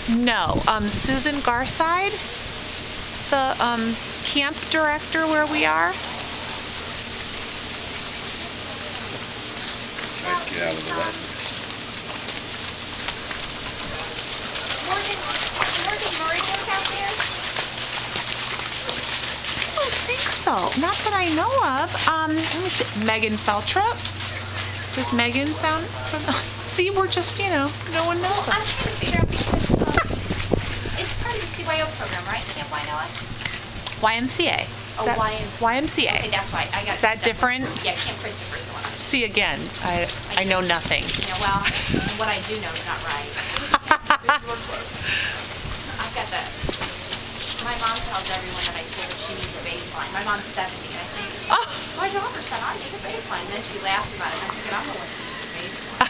No, Susan Garside, the camp director where we are. Get out of the way. Morgan Morgan's out there? I don't think so. Not that I know of. Let me see. Megan Feltrip. Does Megan sound familiar? See, we're just, no one knows I'm us. trying to figure out because it's part of the CYO program, right? Camp Wainoa? YMCA. Oh, YMCA. YMCA. Okay, that's why. I got Is that different? Yeah, Camp Christopher's the one. See, again, I know nothing. Well, what I do know is not right. We're close. I've got my mom tells everyone that I told her she needs a baseline. My mom's 70, and I think my daughter said I need a baseline. And then she laughed about it, and I'm thinking, I'm the one who needs a baseline.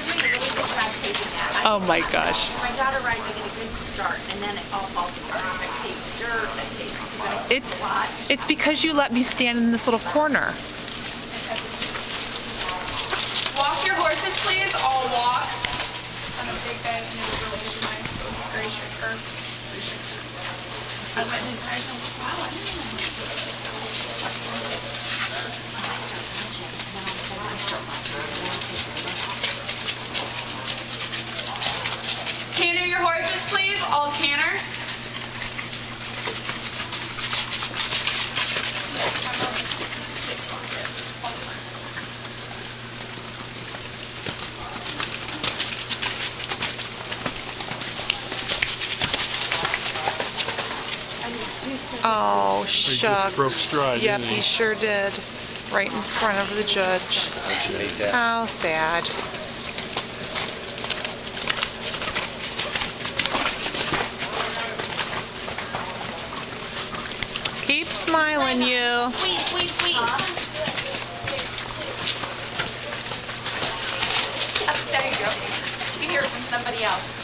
You're doing a really good job taking that. Oh my gosh. My daughter rides, I get a good start, and then it all falls apart. I take dirt, I take a lot. It's because you let me stand in this little corner. Walk your horses, please. All walk. I'm gonna take that, and it was really good tonight. Very sure. I went an entire time. Wow, I didn't know. Canter your horses, please. All canter. Oh, shucks. just broke stride, Yep, didn't he? he sure did. Right in front of the judge. How sad. Keep smiling, you. Squeeze. There you go. You can hear it from somebody else.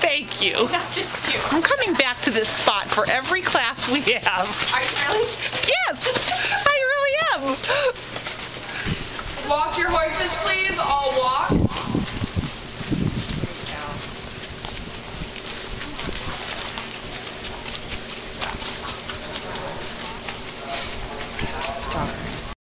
Thank you. Not just you. I'm coming back to this spot for every class we have. Are you really? Yes, I really am. Walk your horses, please. All